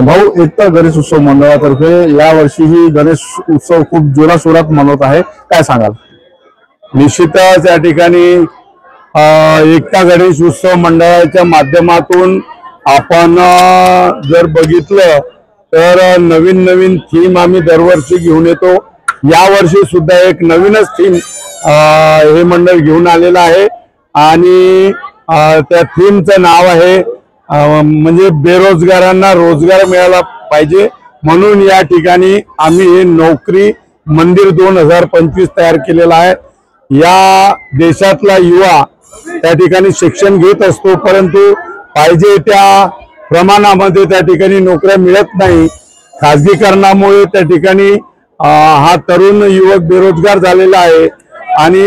भाऊ, एकता गणेश उत्सव मंडळातर्फे यावर्षीही गणेश उत्सव खूप जोराशोरात मनवत आहे, काय सांगाल? निश्चितच या ठिकाणी एकता गणेश उत्सव मंडळाच्या माध्यमातून आपण जर बघितलं तर नवीन नवीन थीम आम्ही दरवर्षी घेऊन येतो। यावर्षी सुद्धा एक नवीनच थीम हे मंडळ घेऊन आलेलं आहे आणि त्या थीमचं नाव आहे म्हणजे बेरोजगारांना रोजगार मिळाला पाहिजे म्हणून या ठिकाणी आम्ही हे नोकरी मंदिर 2025 तयार केलेला आहे। या देशातला युवा त्या ठिकाणी शिक्षण घेत असतो, परंतु पाहिजे त्या प्रमाणामध्ये त्या ठिकाणी नोकऱ्या मिळत नाही। खाजगीकरणामुळे त्या ठिकाणी हा तरुण युवक बेरोजगार झालेला आहे आणि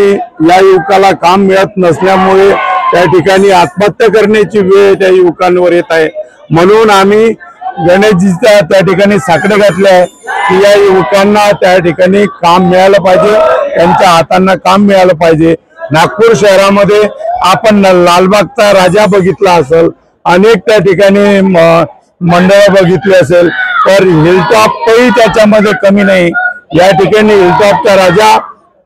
या युवकाला काम मिळत नसल्यामुळे त्या ठिकाणी आत्महत्या करण्याची वेळ त्या युवकांवर येत आहे। म्हणून आम्ही गणेशजीच्या त्या ठिकाणी साकडे घातले आहे की या युवकांना त्या ठिकाणी काम मिळालं पाहिजे, त्यांच्या हातांना काम मिळालं पाहिजे। नागपूर शहरामध्ये आपण लालबागचा राजा बघितला असेल, अनेक त्या ठिकाणी मंडळ बघितली असेल, तर हिलटॉपही त्याच्यामध्ये कमी नाही। या ठिकाणी हिलटॉपचा राजा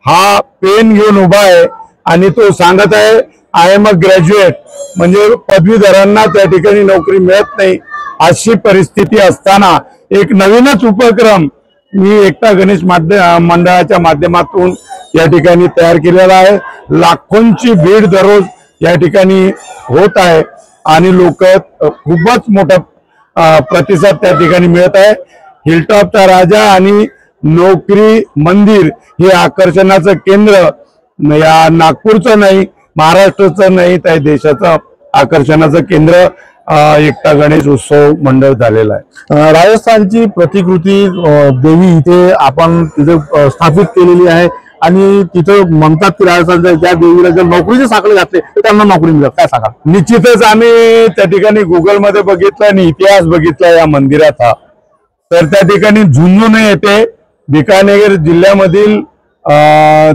हा पेन घेऊन उभा आहे आणि तो सांगत आहे आय एम अ ग्रॅज्युएट, म्हणजे पदवीधरांना त्या ठिकाणी नोकरी मिळत नाही। अशी परिस्थिती असताना एक नवीनच उपक्रम मी एकता गणेश मंडळाच्या माध्यमातून या ठिकाणी तयार केलेला आहे। लाखोंची भीड दररोज या ठिकाणी होत आहे आणि लोक खूपच मोठा प्रतिसाद त्या ठिकाणी मिळत आहे। हिलटॉपचा राजा आणि नोकरी मंदिर हे आकर्षणाचं केंद्र या नागपूरचं नाही, महाराष्ट्राचं नाही, तर देशाचं आकर्षणाचं केंद्र एकता गणेश उत्सव मंडळ झालेला आहे। राजस्थानची प्रतिकृती देवी इथे आपण तिथे स्थापित केलेली आहे आणि तिथं म्हणतात की राजस्थानच्या ज्या देवीला जर नोकरीचे साखळे घातले तर त्यांना नोकरी मिळत, काय सांगा? निश्चितच आम्ही त्या ठिकाणी गुगलमध्ये बघितलं आणि इतिहास बघितला या मंदिराचा, तर त्या ठिकाणी झुंझुनू येथे बिकानेर जिल्ह्यामधील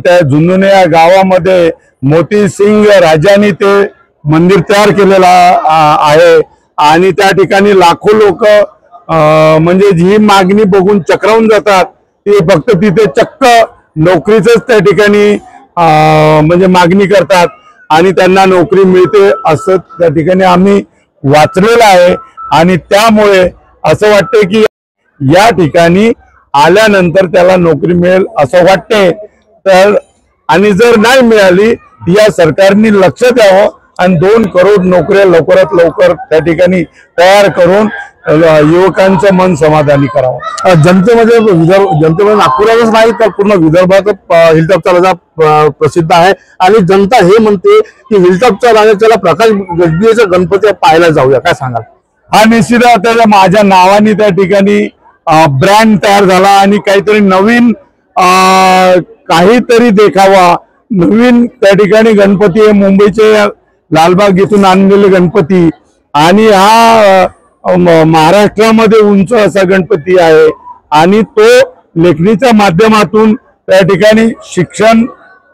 त्या झुंझुनू या गावामध्ये मोती सिंग राजांनी ते मंदिर तयार केलेला आहे आणि त्या ठिकाणी लाखो लोक म्हणजे जी मागणी बघून चक्रावून जातात, ते फक्त तिथे चक्क नोकरीच त्या ठिकाणी म्हणजे मागणी करतात आणि त्यांना नोकरी मिळते असं त्या ठिकाणी आम्ही वाचलेलं आहे। आणि त्यामुळे असं वाटते की या ठिकाणी आल्यानंतर त्याला नोकरी मिळेल असं वाटते, तर आणि जर नाही मिळाली या सरकारने लक्ष द्यावं आणि 2 करोड नोकऱ्या लवकरात लवकर त्या ठिकाणी तयार करून युवकांचं मन समाधानी करावं। जनतेमध्ये नागपुरातच नाही तर पूर्ण विदर्भात हिलटॉपचा राजा प्रसिद्ध आहे आणि जनता हे म्हणते की हिलटॉपचा राजाला प्रकाश गजबीचा गणपती पाहायला जाऊया, काय सांगाल? हा निश्चित आता माझ्या नावाने त्या ठिकाणी ब्रँड तयार झाला आणि काहीतरी नवीन काहीतरी देखावा, नवीन त्या ठिकाणी गणपती हे मुंबईचे लालबाग येथून आणलेले गणपती आणि हा महाराष्ट्रामध्ये उंच असा गणपती आहे आणि तो लेखणीच्या माध्यमातून त्या ठिकाणी शिक्षण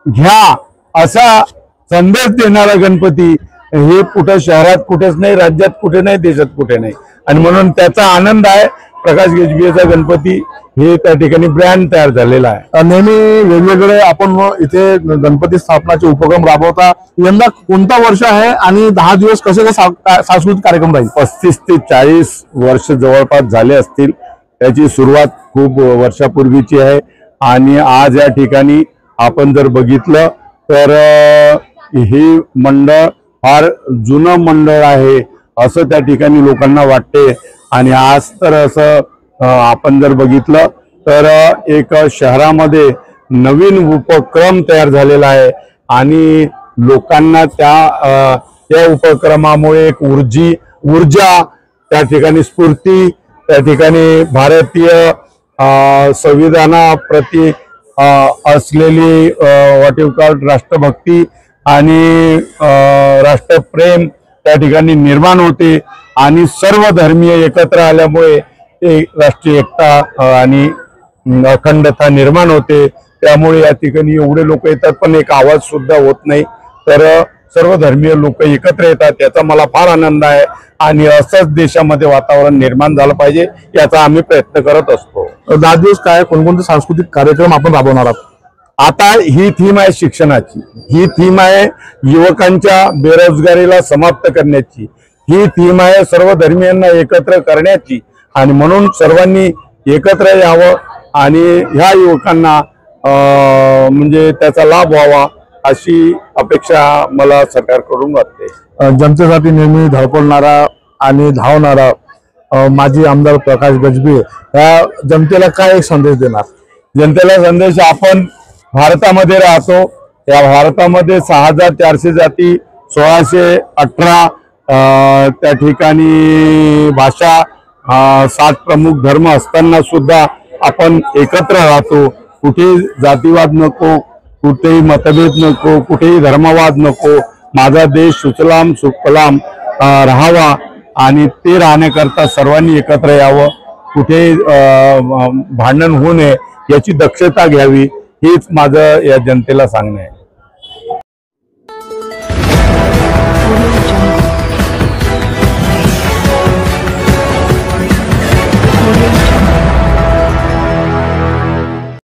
घ्या असा संदेश देणारा गणपती हे कुठे शहरात कुठेच नाही, राज्यात कुठे नाही, देशात कुठे नाही आणि म्हणून त्याचा आनंद आहे। प्रकाश गजबियेचा गणपती हे त्या ठिकाणी ब्रँड तयार झालेला आहे। नेहमी वेगवेगळे आपण इथे गणपती स्थापनाचे उपक्रम राबवता, यंदा कोणता वर्ष आहे आणि 10 दिवस कसे सांस्कृतिक कार्यक्रम राहील? 35 ते 40 वर्ष जवळपास झाले असतील। त्याची सुरुवात खूप वर्षापूर्वीची आहे आणि आज या ठिकाणी आपण जर बघितलं तर हे मंडळ फार जुनं मंडळ आहे असं त्या ठिकाणी लोकांना वाटते आणि आज तर असं आपण जर बघितलं तर एक शहरामध्ये नवीन उपक्रम तयार झालेला आहे आणि लोकांना त्या उपक्रमामुळे एक ऊर्जा त्या ठिकाणी स्फूर्ती त्या ठिकाणी भारतीय संविधानाप्रती असलेली व्हॉट यू कॉल राष्ट्रभक्ती आणि राष्ट्रप्रेम त्या ठिकाणी निर्माण होते आणि सर्व धर्मीय एकत्र आल्यामुळे राष्ट्रीय एकता आणि अखंडता निर्माण होते। त्यामुळे या ठिकाणी एवढे लोक येतात पण एक आवाज सुद्धा होत नाही, तर सर्व धर्मीय लोक एकत्र येतात, याचा मला फार आनंद आहे आणि असंच देशामध्ये वातावरण निर्माण झालं पाहिजे याचा आम्ही प्रयत्न करत असतो. 10 दिवस काय कोणकोणते सांस्कृतिक कार्यक्रम आपण राबवणार आहात? आता ही थीम आहे शिक्षणाची, ही थीम आहे युवकांच्या बेरोजगारीला समाप्त करण्याची, ही थीम आहे सर्व धर्मीयांना एकत्र करण्याची आणि म्हणून सर्वांनी एकत्र यावं आणि ह्या युवकांना म्हणजे त्याचा लाभ व्हावा अशी अपेक्षा मला सरकारकडून वाटते. जनतेसाठी नेहमी धडपडणारा आणि धावणारा माजी आमदार प्रकाश गजबे या जनतेला काय एक संदेश देणार? जनतेला संदेश, आपण भारतामध्ये राहतो, या भारतामध्ये 6400 जाती, 1618 त्या ठिकाणी भाषा, 7 प्रमुख धर्म असताना सुद्धा आपण एकत्र राहतो. कुठेही जातीवाद नको, कुठेही मतभेद नको, कुठेही धर्मवाद नको. माझा देश सुजलाम सुफलाम राहावा आणि ते राहण्याकरता सर्वांनी एकत्र यावं. कुठे भांडण होऊ नये याची दक्षता घ्यावी, हेच माझं या जनतेला सांगणं आहे.